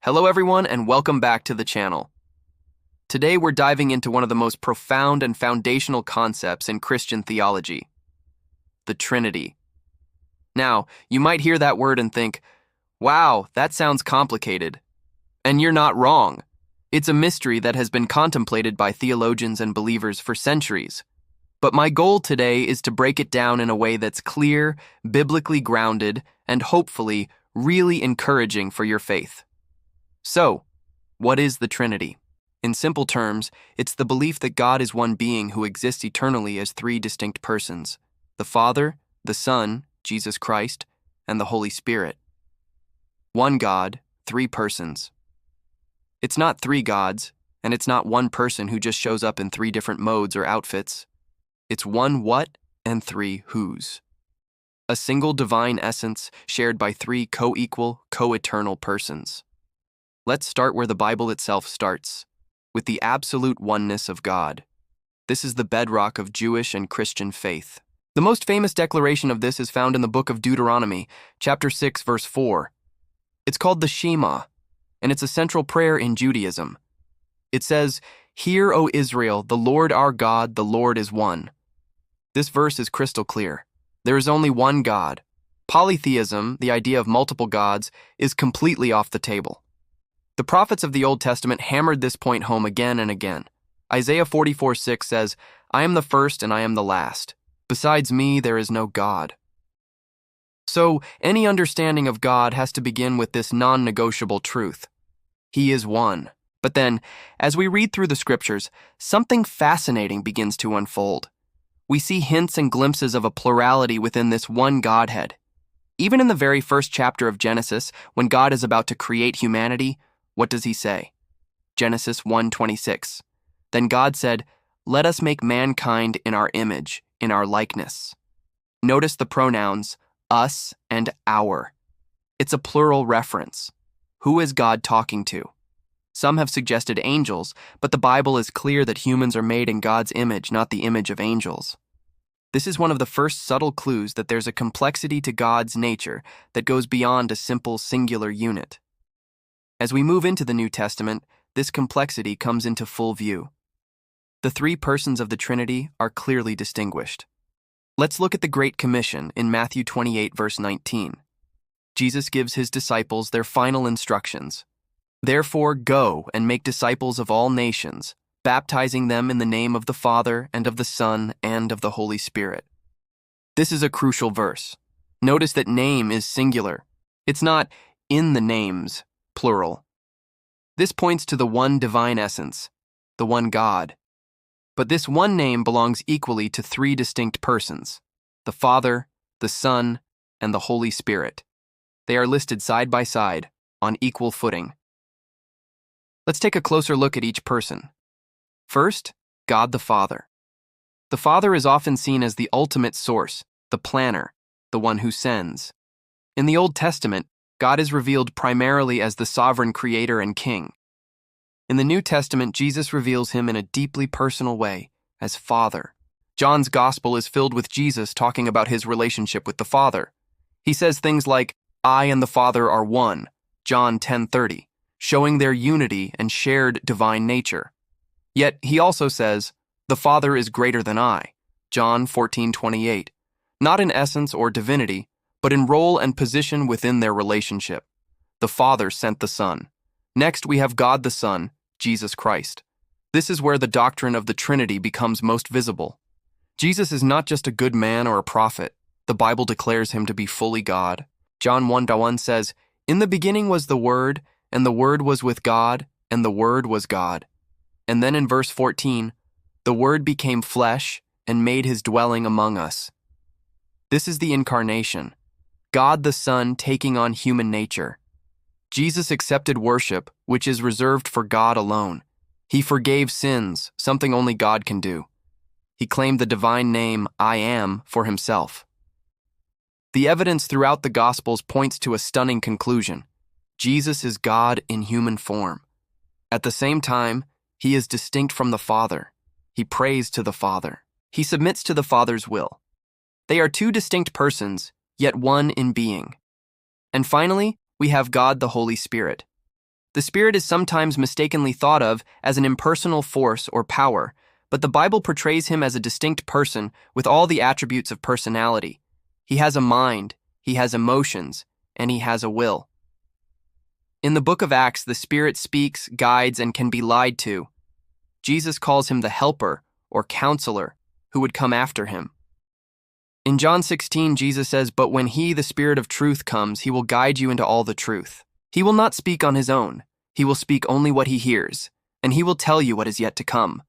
Hello everyone and welcome back to the channel. Today we're diving into one of the most profound and foundational concepts in Christian theology, the Trinity. Now, you might hear that word and think, wow, that sounds complicated. And you're not wrong. It's a mystery that has been contemplated by theologians and believers for centuries. But my goal today is to break it down in a way that's clear, biblically grounded, and hopefully really encouraging for your faith. So, what is the Trinity? In simple terms, it's the belief that God is one being who exists eternally as three distinct persons: the Father, the Son, Jesus Christ, and the Holy Spirit. One God, three persons. It's not three gods, and it's not one person who just shows up in three different modes or outfits. It's one what and three whos. A single divine essence shared by three co-equal, co-eternal persons. Let's start where the Bible itself starts, with the absolute oneness of God. This is the bedrock of Jewish and Christian faith. The most famous declaration of this is found in the book of Deuteronomy, chapter 6, verse 4. It's called the Shema, and it's a central prayer in Judaism. It says, "Hear, O Israel, the Lord our God, the Lord is one." This verse is crystal clear. There is only one God. Polytheism, the idea of multiple gods, is completely off the table. The prophets of the Old Testament hammered this point home again and again. Isaiah 44:6 says, "I am the first and I am the last. Besides me, there is no God." So, any understanding of God has to begin with this non-negotiable truth. He is one. But then, as we read through the scriptures, something fascinating begins to unfold. We see hints and glimpses of a plurality within this one Godhead. Even in the very first chapter of Genesis, when God is about to create humanity, what does he say? Genesis 1:26. Then God said, "Let us make mankind in our image, in our likeness." Notice the pronouns us and our. It's a plural reference. Who is God talking to? Some have suggested angels, but the Bible is clear that humans are made in God's image, not the image of angels. This is one of the first subtle clues that there's a complexity to God's nature that goes beyond a simple singular unit. As we move into the New Testament, this complexity comes into full view. The three persons of the Trinity are clearly distinguished. Let's look at the Great Commission in Matthew 28, verse 19. Jesus gives his disciples their final instructions. "Therefore go and make disciples of all nations, baptizing them in the name of the Father and of the Son and of the Holy Spirit." This is a crucial verse. Notice that name is singular. It's not in the names, plural. This points to the one divine essence, the one God. But this one name belongs equally to three distinct persons: the Father, the Son, and the Holy Spirit. They are listed side by side, on equal footing. Let's take a closer look at each person. First, God the Father. The Father is often seen as the ultimate source, the planner, the one who sends. In the Old Testament, God is revealed primarily as the sovereign creator and king. In the New Testament, Jesus reveals him in a deeply personal way, as Father. John's Gospel is filled with Jesus talking about his relationship with the Father. He says things like, "I and the Father are one," John 10:30, showing their unity and shared divine nature. Yet he also says, "The Father is greater than I," John 14:28, not in essence or divinity, but in role and position within their relationship. The Father sent the Son. Next, we have God the Son, Jesus Christ. This is where the doctrine of the Trinity becomes most visible. Jesus is not just a good man or a prophet. The Bible declares him to be fully God. John 1:1 says, "In the beginning was the Word, and the Word was with God, and the Word was God." And then in verse 14, "The Word became flesh and made his dwelling among us." This is the incarnation. God the Son taking on human nature. Jesus accepted worship, which is reserved for God alone. He forgave sins, something only God can do. He claimed the divine name, "I am," for himself. The evidence throughout the Gospels points to a stunning conclusion. Jesus is God in human form. At the same time, he is distinct from the Father. He prays to the Father. He submits to the Father's will. They are two distinct persons, yet one in being. And finally, we have God the Holy Spirit. The Spirit is sometimes mistakenly thought of as an impersonal force or power, but the Bible portrays him as a distinct person with all the attributes of personality. He has a mind, he has emotions, and he has a will. In the book of Acts, the Spirit speaks, guides, and can be lied to. Jesus calls him the Helper, or Counselor, who would come after him. In John 16, Jesus says, "But when he, the Spirit of truth, comes, he will guide you into all the truth. He will not speak on his own. He will speak only what he hears, and he will tell you what is yet to come."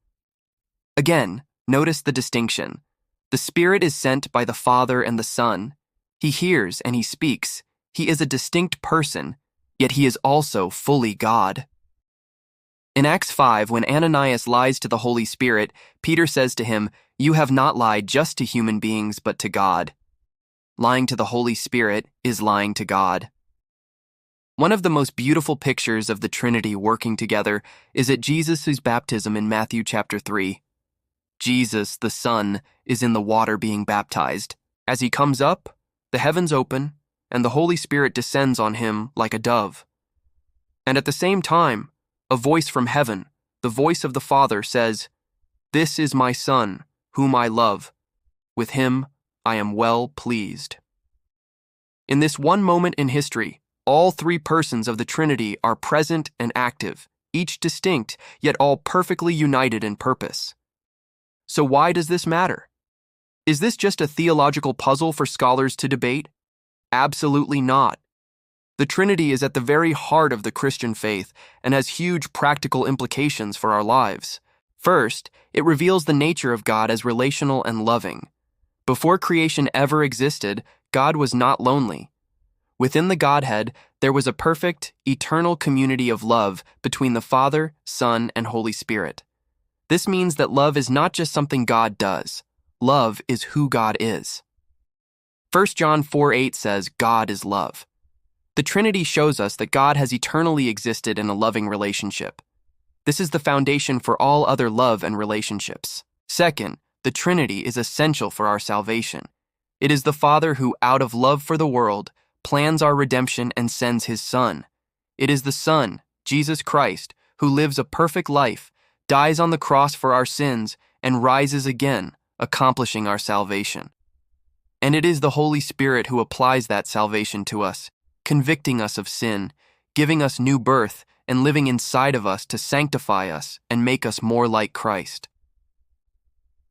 Again, notice the distinction. The Spirit is sent by the Father and the Son. He hears and he speaks. He is a distinct person, yet he is also fully God. In Acts 5, when Ananias lies to the Holy Spirit, Peter says to him, "You have not lied just to human beings, but to God." Lying to the Holy Spirit is lying to God. One of the most beautiful pictures of the Trinity working together is at Jesus' baptism in Matthew chapter 3. Jesus, the Son, is in the water being baptized. As he comes up, the heavens open, and the Holy Spirit descends on him like a dove. And at the same time, a voice from heaven, the voice of the Father, says, "This is my Son, whom I love. With him I am well pleased." In this one moment in history, all three persons of the Trinity are present and active, each distinct, yet all perfectly united in purpose. So why does this matter? Is this just a theological puzzle for scholars to debate? Absolutely not. The Trinity is at the very heart of the Christian faith and has huge practical implications for our lives. First, it reveals the nature of God as relational and loving. Before creation ever existed, God was not lonely. Within the Godhead, there was a perfect, eternal community of love between the Father, Son, and Holy Spirit. This means that love is not just something God does. Love is who God is. 1 John 4:8 says, "God is love." The Trinity shows us that God has eternally existed in a loving relationship. This is the foundation for all other love and relationships. Second, the Trinity is essential for our salvation. It is the Father who, out of love for the world, plans our redemption and sends his Son. It is the Son, Jesus Christ, who lives a perfect life, dies on the cross for our sins, and rises again, accomplishing our salvation. And it is the Holy Spirit who applies that salvation to us, convicting us of sin, giving us new birth, and living inside of us to sanctify us and make us more like Christ.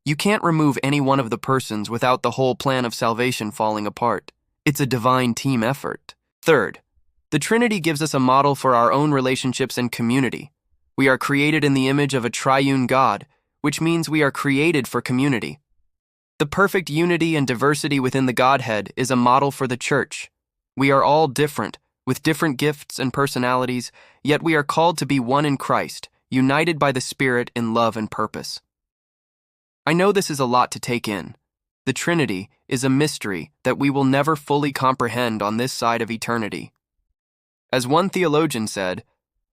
You can't remove any one of the persons without the whole plan of salvation falling apart. It's a divine team effort. Third, the Trinity gives us a model for our own relationships and community. We are created in the image of a triune God, which means we are created for community. The perfect unity and diversity within the Godhead is a model for the church. We are all different, with different gifts and personalities, yet we are called to be one in Christ, united by the Spirit in love and purpose. I know this is a lot to take in. The Trinity is a mystery that we will never fully comprehend on this side of eternity. As one theologian said,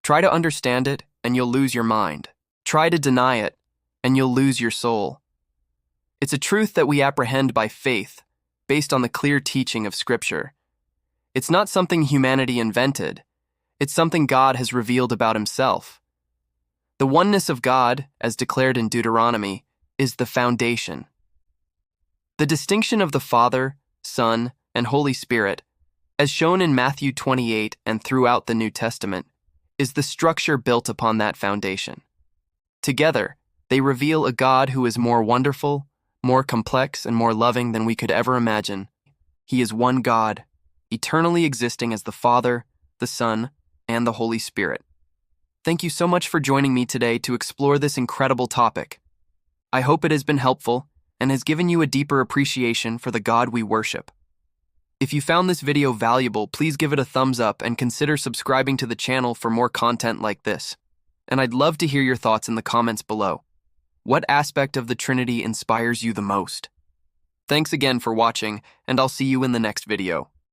"Try to understand it and you'll lose your mind. Try to deny it and you'll lose your soul." It's a truth that we apprehend by faith, based on the clear teaching of Scripture. It's not something humanity invented. It's something God has revealed about himself. The oneness of God, as declared in Deuteronomy, is the foundation. The distinction of the Father, Son, and Holy Spirit, as shown in Matthew 28 and throughout the New Testament, is the structure built upon that foundation. Together, they reveal a God who is more wonderful, more complex, and more loving than we could ever imagine. He is one God, eternally existing as the Father, the Son, and the Holy Spirit. Thank you so much for joining me today to explore this incredible topic. I hope it has been helpful and has given you a deeper appreciation for the God we worship. If you found this video valuable, please give it a thumbs up and consider subscribing to the channel for more content like this. And I'd love to hear your thoughts in the comments below. What aspect of the Trinity inspires you the most? Thanks again for watching, and I'll see you in the next video.